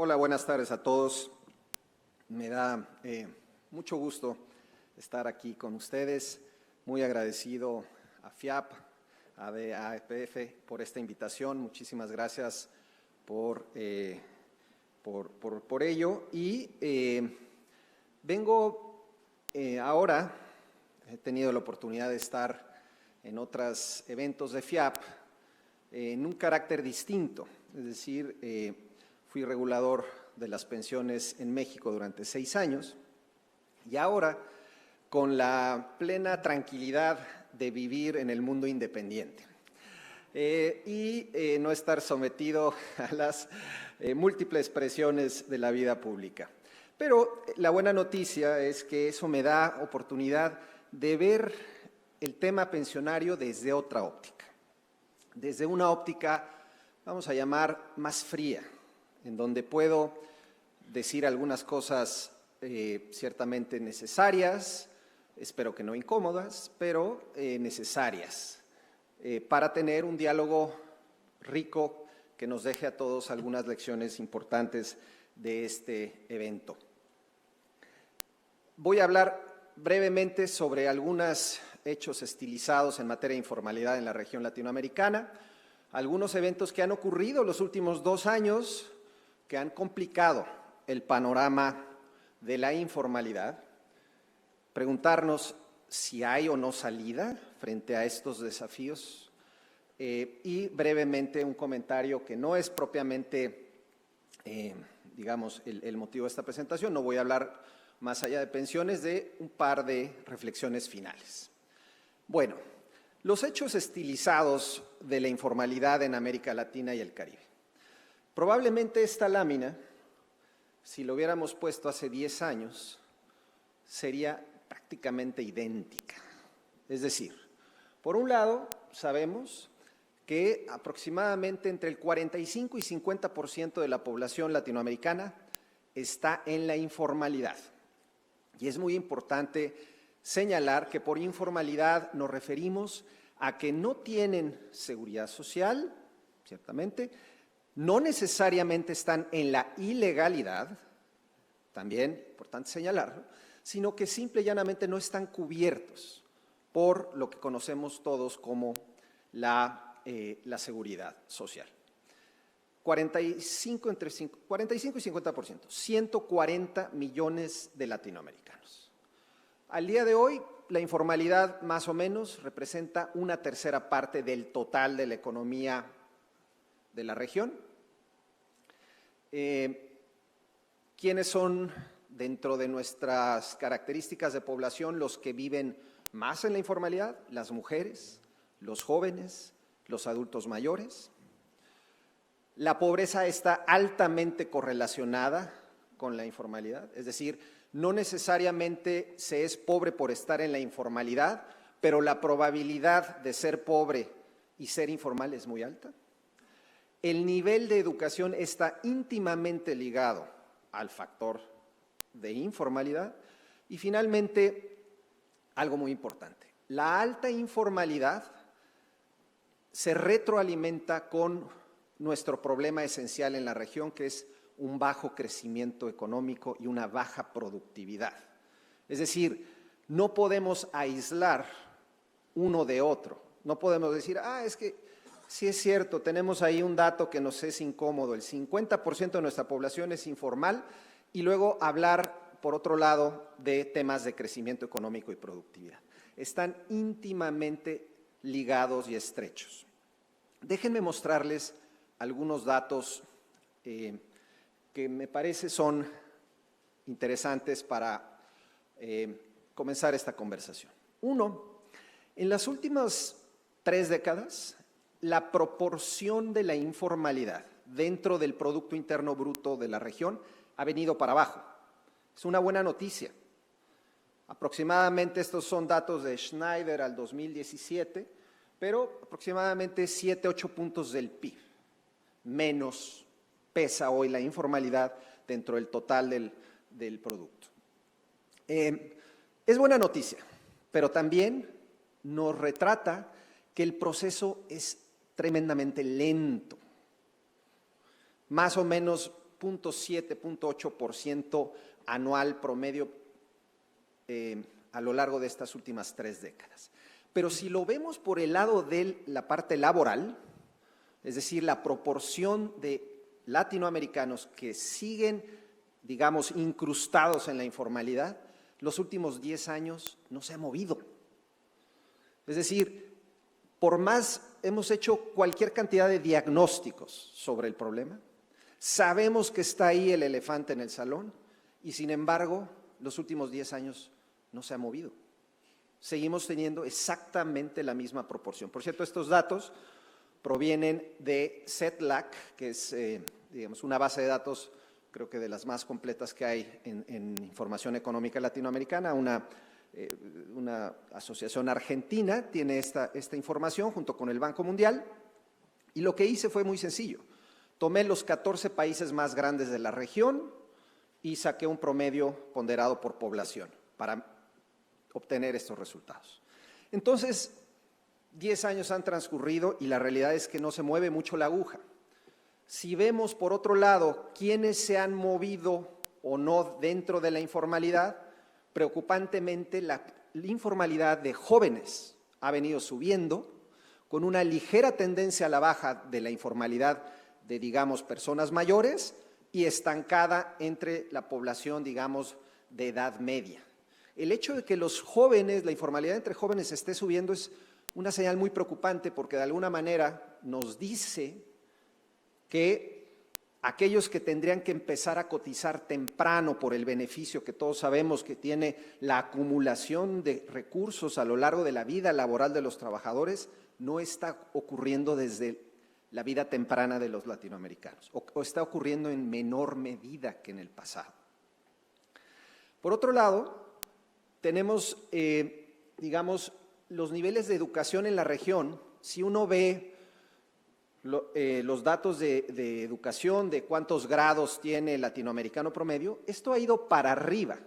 Hola, buenas tardes a todos. Me da mucho gusto estar aquí con ustedes. Muy agradecido a FIAP, a AEPF por esta invitación. Muchísimas gracias por ello. Y vengo ahora, he tenido la oportunidad de estar en otros eventos de FIAP en un carácter distinto, es decir, fui regulador de las pensiones en México durante 6 años y ahora con la plena tranquilidad de vivir en el mundo independiente y no estar sometido a las múltiples presiones de la vida pública. Pero la buena noticia es que eso me da oportunidad de ver el tema pensionario desde otra óptica, desde una óptica, vamos a llamar, más fría, en donde puedo decir algunas cosas ciertamente necesarias, espero que no incómodas, pero necesarias, para tener un diálogo rico que nos deje a todos algunas lecciones importantes de este evento. Voy a hablar brevemente sobre algunos hechos estilizados en materia de informalidad en la región latinoamericana, algunos eventos que han ocurrido los últimos 2 años, que han complicado el panorama de la informalidad, preguntarnos si hay o no salida frente a estos desafíos y brevemente un comentario que no es propiamente, digamos, el motivo de esta presentación. No voy a hablar más allá de pensiones, de un par de reflexiones finales. Bueno, los hechos estilizados de la informalidad en América Latina y el Caribe. Probablemente esta lámina, si lo hubiéramos puesto hace 10 años, sería prácticamente idéntica. Es decir, por un lado, sabemos que aproximadamente entre el 45 y 50% de la población latinoamericana está en la informalidad. Y es muy importante señalar que por informalidad nos referimos a que no tienen seguridad social, ciertamente, no necesariamente están en la ilegalidad, también importante señalarlo, sino que simple y llanamente no están cubiertos por lo que conocemos todos como la seguridad social. 45 y 50%, 140 millones de latinoamericanos. Al día de hoy, la informalidad más o menos representa 1/3 parte del total de la economía de la región. ¿Quiénes son dentro de nuestras características de población los que viven más en la informalidad? Las mujeres, los jóvenes, los adultos mayores. La pobreza está altamente correlacionada con la informalidad, es decir, no necesariamente se es pobre por estar en la informalidad, pero la probabilidad de ser pobre y ser informal es muy alta. El nivel de educación está íntimamente ligado al factor de informalidad. Y finalmente, algo muy importante, la alta informalidad se retroalimenta con nuestro problema esencial en la región, que es un bajo crecimiento económico y una baja productividad. Es decir, no podemos aislar uno de otro, no podemos decir, es que sí es cierto, tenemos ahí un dato que nos es incómodo, el 50% de nuestra población es informal y luego hablar, por otro lado, de temas de crecimiento económico y productividad. Están íntimamente ligados y estrechos. Déjenme mostrarles algunos datos que me parece son interesantes para comenzar esta conversación. Uno, en las últimas 3 décadas, la proporción de la informalidad dentro del Producto Interno Bruto de la región ha venido para abajo. Es una buena noticia. Aproximadamente, estos son datos de Schneider al 2017, pero aproximadamente 7-8 puntos del PIB. Menos pesa hoy la informalidad dentro del total del producto. Es buena noticia, pero también nos retrata que el proceso es tremendamente lento. Más o menos 0.7, 0.8% anual promedio a lo largo de estas últimas 3 décadas. Pero si lo vemos por el lado de la parte laboral, es decir, la proporción de latinoamericanos que siguen, digamos, incrustados en la informalidad, los últimos 10 años no se ha movido. Es decir, por más hemos hecho cualquier cantidad de diagnósticos sobre el problema, sabemos que está ahí el elefante en el salón y sin embargo, los últimos 10 años no se ha movido. Seguimos teniendo exactamente la misma proporción. Por cierto, estos datos provienen de CETLAC, que es, digamos, una base de datos, creo que de las más completas que hay en información económica latinoamericana, una asociación argentina tiene esta información junto con el Banco Mundial, y lo que hice fue muy sencillo. Tomé los 14 países más grandes de la región y saqué un promedio ponderado por población para obtener estos resultados. Entonces, 10 años han transcurrido y la realidad es que no se mueve mucho la aguja. Si vemos, por otro lado, quiénes se han movido o no dentro de la informalidad, preocupantemente la informalidad de jóvenes ha venido subiendo, con una ligera tendencia a la baja de la informalidad de, digamos, personas mayores y estancada entre la población, digamos, de edad media. El hecho de que los jóvenes, la informalidad entre jóvenes esté subiendo es una señal muy preocupante porque de alguna manera nos dice que aquellos que tendrían que empezar a cotizar temprano por el beneficio que todos sabemos que tiene la acumulación de recursos a lo largo de la vida laboral de los trabajadores, no está ocurriendo desde la vida temprana de los latinoamericanos, o está ocurriendo en menor medida que en el pasado. Por otro lado, tenemos, digamos, los niveles de educación en la región. Si uno ve los datos de educación, de cuántos grados tiene el latinoamericano promedio, esto ha ido para arriba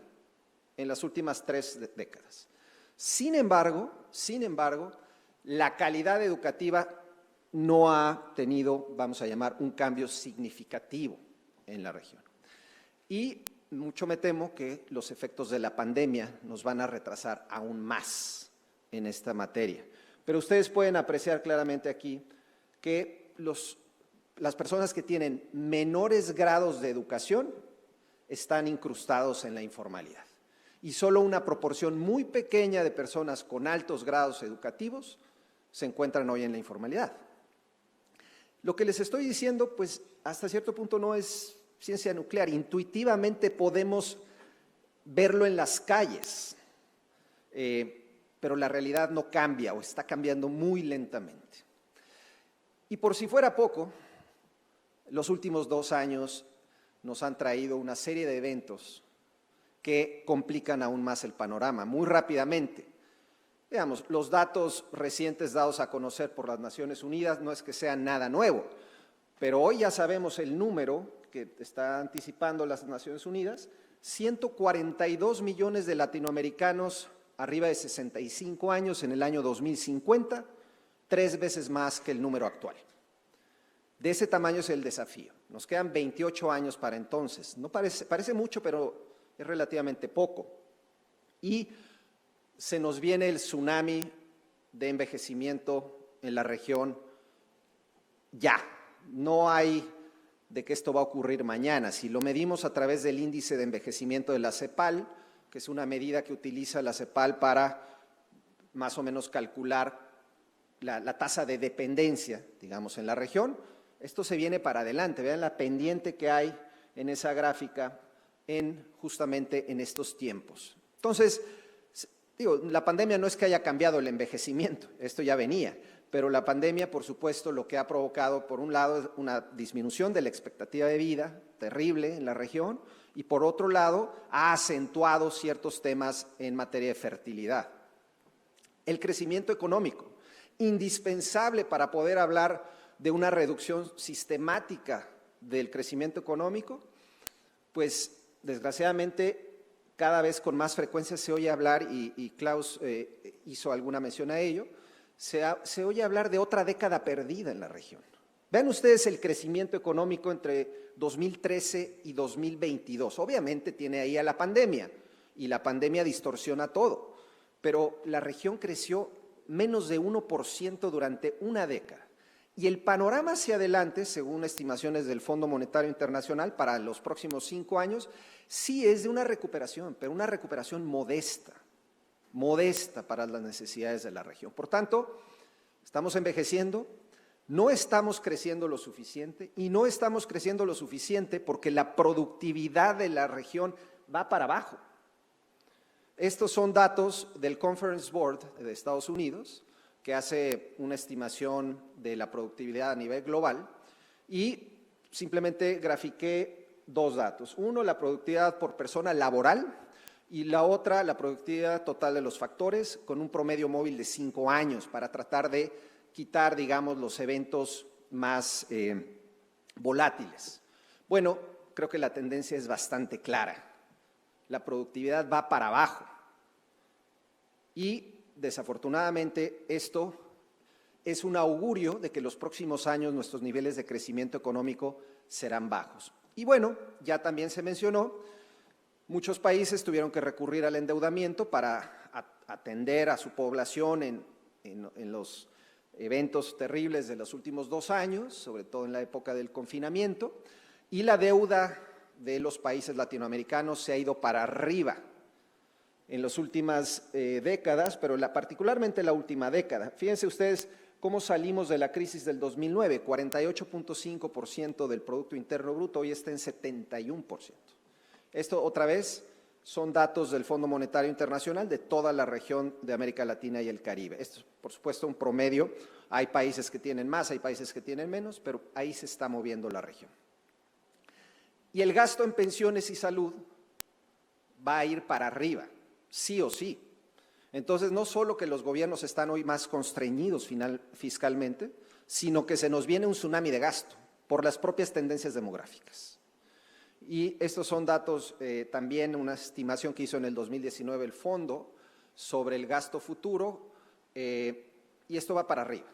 en las últimas 3 décadas. Sin embargo, la calidad educativa no ha tenido, vamos a llamar, un cambio significativo en la región. Y mucho me temo que los efectos de la pandemia nos van a retrasar aún más en esta materia. Pero ustedes pueden apreciar claramente aquí que las personas que tienen menores grados de educación están incrustados en la informalidad. Y solo una proporción muy pequeña de personas con altos grados educativos se encuentran hoy en la informalidad. Lo que les estoy diciendo, pues, hasta cierto punto no es ciencia nuclear. Intuitivamente podemos verlo en las calles, pero la realidad no cambia o está cambiando muy lentamente. Y por si fuera poco, los últimos 2 años nos han traído una serie de eventos que complican aún más el panorama muy rápidamente. Veamos, los datos recientes dados a conocer por las Naciones Unidas no es que sean nada nuevo, pero hoy ya sabemos el número que está anticipando las Naciones Unidas: 142 millones de latinoamericanos arriba de 65 años en el año 2050, 3 veces más que el número actual. De ese tamaño es el desafío. Nos quedan 28 años para entonces. No parece mucho, pero es relativamente poco. Y se nos viene el tsunami de envejecimiento en la región ya. No hay de que esto va a ocurrir mañana. Si lo medimos a través del índice de envejecimiento de la CEPAL, que es una medida que utiliza la CEPAL para más o menos calcular la tasa de dependencia, digamos, en la región, esto se viene para adelante. Vean la pendiente que hay en esa gráfica justamente en estos tiempos. Entonces, digo, la pandemia no es que haya cambiado el envejecimiento, esto ya venía, pero la pandemia, por supuesto, lo que ha provocado, por un lado, es una disminución de la expectativa de vida terrible en la región, y por otro lado, ha acentuado ciertos temas en materia de fertilidad. El crecimiento económico, indispensable para poder hablar de una reducción sistemática del crecimiento económico, pues desgraciadamente cada vez con más frecuencia se oye hablar, y Klaus hizo alguna mención a ello, se oye hablar de otra década perdida en la región. Vean ustedes el crecimiento económico entre 2013 y 2022. Obviamente tiene ahí a la pandemia, y la pandemia distorsiona todo, pero la región creció menos de 1% durante una década. Y el panorama hacia adelante, según estimaciones del Fondo Monetario Internacional, para los próximos 5 años, sí es de una recuperación, pero una recuperación modesta para las necesidades de la región. Por tanto, estamos envejeciendo, no estamos creciendo lo suficiente, y no estamos creciendo lo suficiente porque la productividad de la región va para abajo. Estos son datos del Conference Board de Estados Unidos, que hace una estimación de la productividad a nivel global, y simplemente grafiqué 2 datos. Uno, la productividad por persona laboral, y la otra, la productividad total de los factores, con un promedio móvil de 5 años, para tratar de quitar, digamos, los eventos más volátiles. Bueno, creo que la tendencia es bastante clara. La productividad va para abajo. Y desafortunadamente esto es un augurio de que los próximos años nuestros niveles de crecimiento económico serán bajos. Y bueno, ya también se mencionó, muchos países tuvieron que recurrir al endeudamiento para atender a su población en los eventos terribles de los últimos 2 años, sobre todo en la época del confinamiento, y la deuda de los países latinoamericanos se ha ido para arriba en las últimas décadas, pero particularmente la última década. Fíjense ustedes cómo salimos de la crisis del 2009, 48.5% del Producto Interno Bruto, hoy está en 71%. Esto otra vez son datos del Fondo Monetario Internacional de toda la región de América Latina y el Caribe. Esto es, por supuesto, un promedio. Hay países que tienen más, hay países que tienen menos, pero ahí se está moviendo la región. Y el gasto en pensiones y salud va a ir para arriba, sí o sí. Entonces, no solo que los gobiernos están hoy más constreñidos fiscalmente, sino que se nos viene un tsunami de gasto por las propias tendencias demográficas. Y estos son datos, también una estimación que hizo en el 2019 el Fondo sobre el gasto futuro, y esto va para arriba.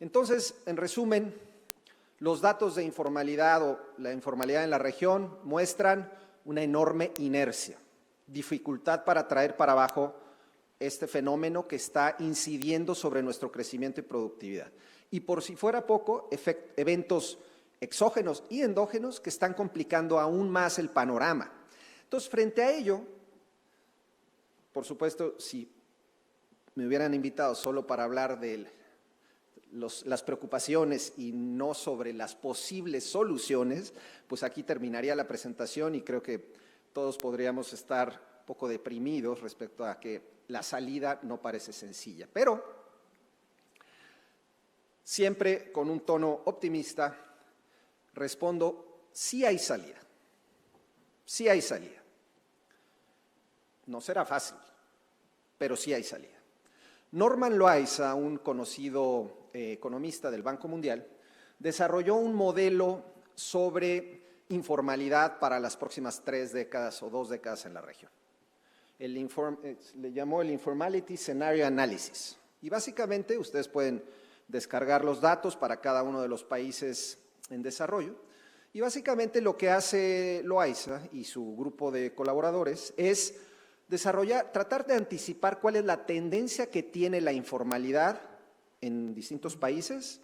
Entonces, en resumen, los datos de informalidad o la informalidad en la región muestran una enorme inercia, dificultad para traer para abajo este fenómeno que está incidiendo sobre nuestro crecimiento y productividad. Y por si fuera poco, eventos exógenos y endógenos que están complicando aún más el panorama. Entonces, frente a ello, por supuesto, si me hubieran invitado solo para hablar de las preocupaciones y no sobre las posibles soluciones, pues aquí terminaría la presentación y creo que todos podríamos estar un poco deprimidos respecto a que la salida no parece sencilla. Pero siempre con un tono optimista respondo, sí hay salida, sí hay salida. No será fácil, pero sí hay salida. Norman Loaiza, un conocido economista del Banco Mundial, desarrolló un modelo sobre informalidad para las próximas 3 décadas o 2 décadas en la región. Le llamó el Informality Scenario Analysis. Y básicamente ustedes pueden descargar los datos para cada uno de los países en desarrollo. Y básicamente lo que hace Loaiza y su grupo de colaboradores es tratar de anticipar cuál es la tendencia que tiene la informalidad en distintos países,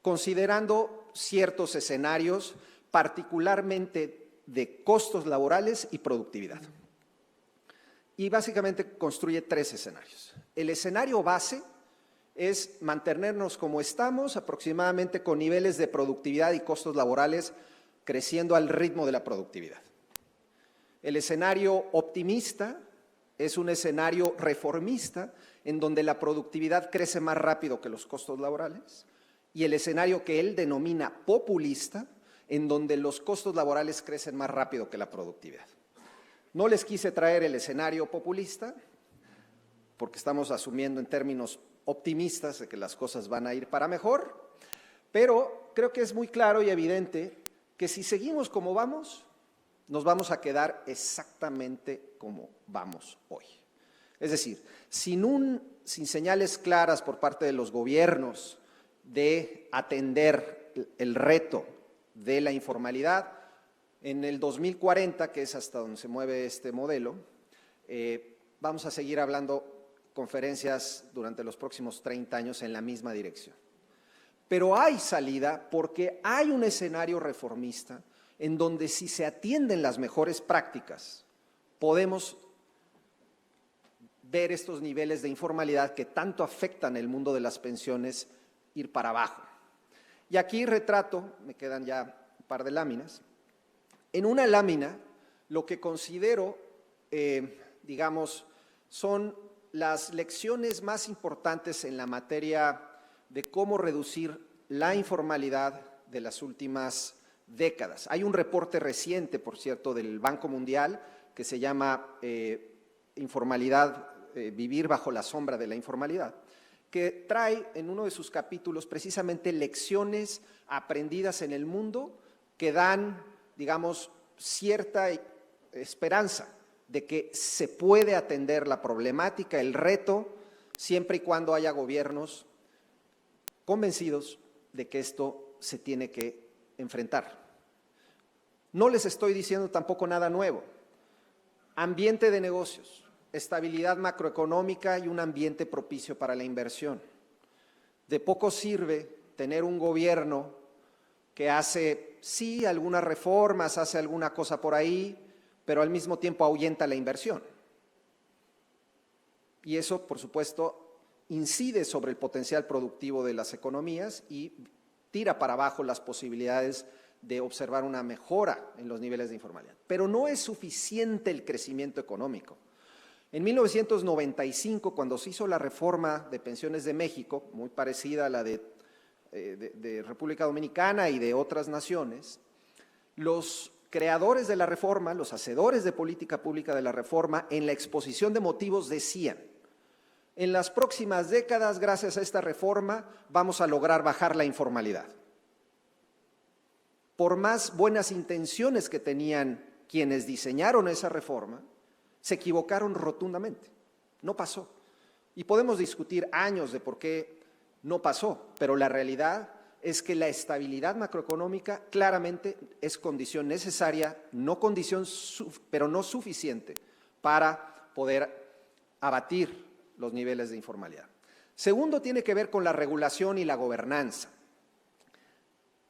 considerando ciertos escenarios, particularmente de costos laborales y productividad. Y básicamente construye 3 escenarios. El escenario base es mantenernos como estamos, aproximadamente con niveles de productividad y costos laborales creciendo al ritmo de la productividad. El escenario optimista es un escenario reformista en donde la productividad crece más rápido que los costos laborales, y el escenario que él denomina populista, en donde los costos laborales crecen más rápido que la productividad. No les quise traer el escenario populista porque estamos asumiendo en términos optimistas de que las cosas van a ir para mejor, pero creo que es muy claro y evidente que si seguimos como vamos, nos vamos a quedar exactamente como vamos hoy. Es decir, sin señales claras por parte de los gobiernos de atender el reto de la informalidad. En el 2040, que es hasta donde se mueve este modelo, vamos a seguir hablando conferencias durante los próximos 30 años en la misma dirección. Pero hay salida porque hay un escenario reformista en donde si se atienden las mejores prácticas, podemos ver estos niveles de informalidad que tanto afectan el mundo de las pensiones ir para abajo. Y aquí retrato, me quedan ya un par de láminas. En una lámina, lo que considero, digamos, son las lecciones más importantes en la materia de cómo reducir la informalidad de las últimas décadas. Hay un reporte reciente, por cierto, del Banco Mundial que se llama Informalidad, vivir bajo la sombra de la informalidad, que trae en uno de sus capítulos precisamente lecciones aprendidas en el mundo que dan, digamos, cierta esperanza de que se puede atender la problemática, el reto, siempre y cuando haya gobiernos convencidos de que esto se tiene que enfrentar. No les estoy diciendo tampoco nada nuevo. Ambiente de negocios, estabilidad macroeconómica y un ambiente propicio para la inversión. De poco sirve tener un gobierno que hace, sí, algunas reformas, hace alguna cosa por ahí, pero al mismo tiempo ahuyenta la inversión. Y eso, por supuesto, incide sobre el potencial productivo de las economías y tira para abajo las posibilidades de observar una mejora en los niveles de informalidad. Pero no es suficiente el crecimiento económico. En 1995, cuando se hizo la reforma de pensiones de México, muy parecida a la de República Dominicana y de otras naciones, los creadores de la reforma, los hacedores de política pública de la reforma, en la exposición de motivos decían: en las próximas décadas, gracias a esta reforma, vamos a lograr bajar la informalidad. Por más buenas intenciones que tenían quienes diseñaron esa reforma, se equivocaron rotundamente. No pasó. Y podemos discutir años de por qué no pasó, pero la realidad es que la estabilidad macroeconómica claramente es condición necesaria, no condición, pero no suficiente para poder abatir los niveles de informalidad. Segundo, tiene que ver con la regulación y la gobernanza.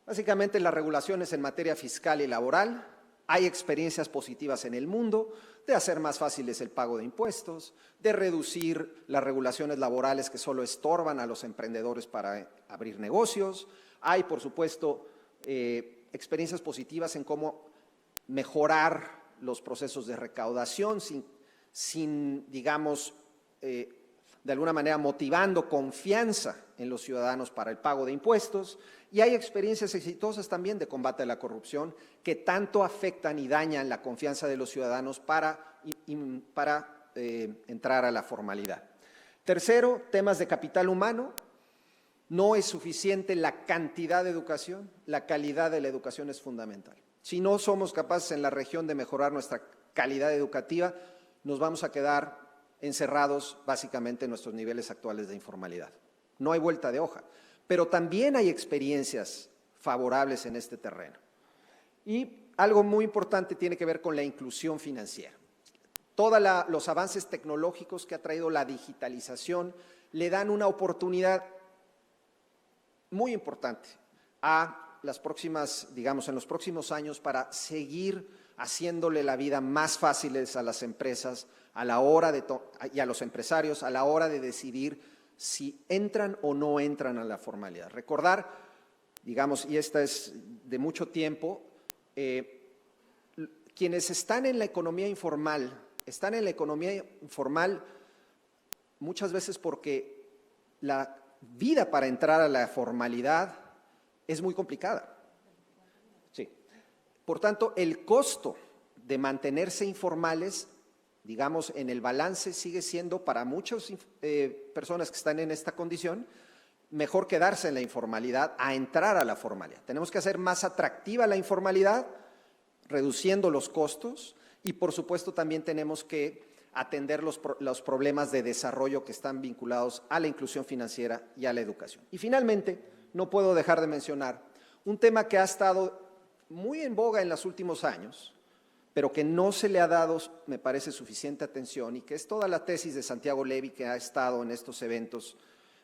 Básicamente, las regulaciones en materia fiscal y laboral, hay experiencias positivas en el mundo de hacer más fáciles el pago de impuestos, de reducir las regulaciones laborales que solo estorban a los emprendedores para abrir negocios. Hay, por supuesto, experiencias positivas en cómo mejorar los procesos de recaudación sin digamos, de alguna manera motivando confianza en los ciudadanos para el pago de impuestos, y hay experiencias exitosas también de combate a la corrupción que tanto afectan y dañan la confianza de los ciudadanos para entrar a la formalidad. Tercero, temas de capital humano. No es suficiente la cantidad de educación, la calidad de la educación es fundamental. Si no somos capaces en la región de mejorar nuestra calidad educativa, nos vamos a quedar encerrados básicamente en nuestros niveles actuales de informalidad. No hay vuelta de hoja, pero también hay experiencias favorables en este terreno. Y algo muy importante tiene que ver con la inclusión financiera. Todos los avances tecnológicos que ha traído la digitalización le dan una oportunidad muy importante a las próximas, digamos, en los próximos años para seguir haciéndole la vida más fáciles a las empresas a la hora y a los empresarios a la hora de decidir si entran o no entran a la formalidad. Recordar, digamos, y esta es de mucho tiempo, quienes están en la economía informal, muchas veces porque la vida para entrar a la formalidad es muy complicada. Sí. Por tanto, el costo de mantenerse informales, digamos, en el balance sigue siendo para muchas personas que están en esta condición, mejor quedarse en la informalidad a entrar a la formalidad. Tenemos que hacer más atractiva la informalidad, reduciendo los costos, y por supuesto también tenemos que atender los problemas de desarrollo que están vinculados a la inclusión financiera y a la educación. Y finalmente, no puedo dejar de mencionar Un tema que ha estado muy en boga en los últimos años, pero que no se le ha dado, me parece, suficiente atención, y que es toda la tesis de Santiago Levy, que ha estado en estos eventos,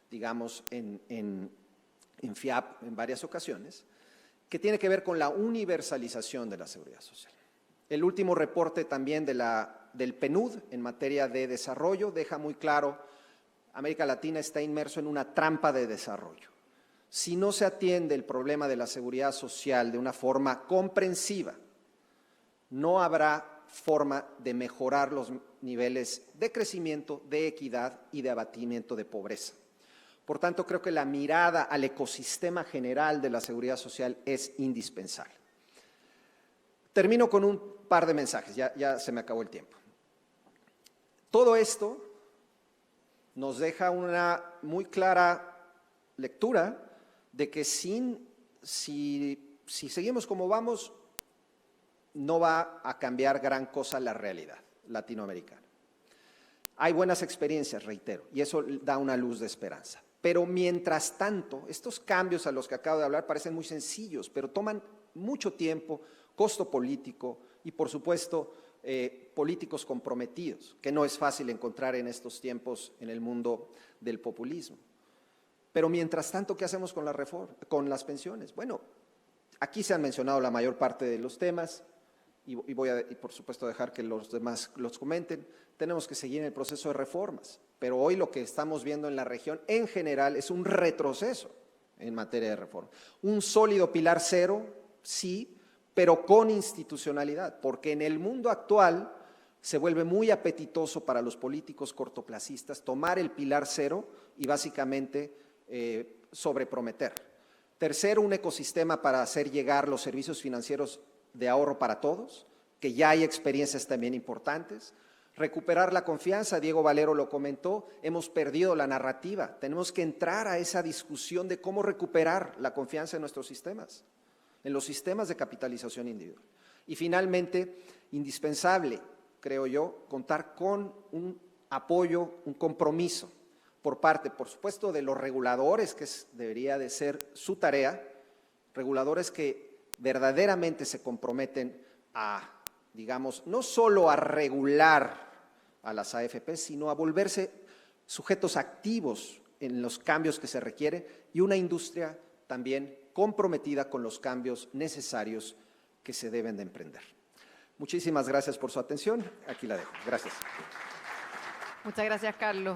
digamos, en FIAP en varias ocasiones, que tiene que ver con la universalización de la seguridad social. El último reporte también del PNUD en materia de desarrollo deja muy claro: América Latina está inmerso en una trampa de desarrollo. Si no se atiende el problema de la seguridad social de una forma comprensiva, no habrá forma de mejorar los niveles de crecimiento, de equidad y de abatimiento de pobreza. Por tanto, creo que la mirada al ecosistema general de la seguridad social es indispensable. Termino con un par de mensajes, ya se me acabó el tiempo. Todo esto nos deja una muy clara lectura de que si seguimos como vamos, no va a cambiar gran cosa la realidad latinoamericana. Hay buenas experiencias, reitero, y eso da una luz de esperanza. Pero mientras tanto, estos cambios a los que acabo de hablar parecen muy sencillos, pero toman mucho tiempo, costo político y, por supuesto, políticos comprometidos, que no es fácil encontrar en estos tiempos en el mundo del populismo. Pero mientras tanto, ¿qué hacemos con la reforma, con las pensiones? Bueno, aquí se han mencionado la mayor parte de los temas y voy a, por supuesto, dejar que los demás los comenten. Tenemos que seguir en el proceso de reformas, pero hoy lo que estamos viendo en la región en general es un retroceso en materia de reforma. Un sólido pilar cero, sí, pero con institucionalidad, porque en el mundo actual se vuelve muy apetitoso para los políticos cortoplacistas tomar el pilar cero y básicamente sobreprometer. Tercero, un ecosistema para hacer llegar los servicios financieros de ahorro para todos, que ya hay experiencias también importantes. Recuperar la confianza, Diego Valero lo comentó, hemos perdido la narrativa, tenemos que entrar a esa discusión de cómo recuperar la confianza en nuestros sistemas, en los sistemas de capitalización individual. Y finalmente, indispensable, creo yo, contar con un apoyo, un compromiso por parte, por supuesto, de los reguladores, que debería de ser su tarea, reguladores que verdaderamente se comprometen a, digamos, no solo a regular a las AFP, sino a volverse sujetos activos en los cambios que se requieren, y una industria también comprometida con los cambios necesarios que se deben de emprender. Muchísimas gracias por su atención. Aquí la dejo. Gracias. Muchas gracias, Carlos.